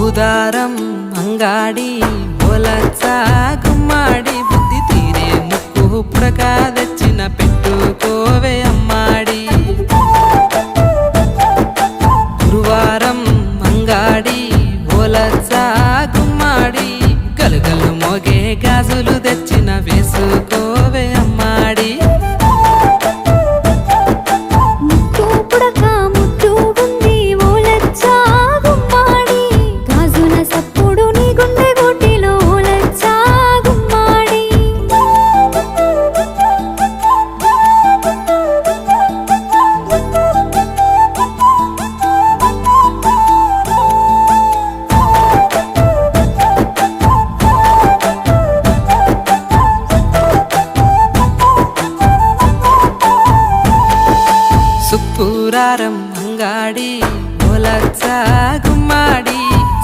బుధారం అంగాడి బోలచ్చ గుమ్మాడి బుద్ధి తీరే ముక్కు పుడక తెచ్చిన పెట్టుకోవే అమ్మాడి గురువారం అంగాడి బోలచ్చ గుమ్మాడి గలుగలు మోగే గాజులు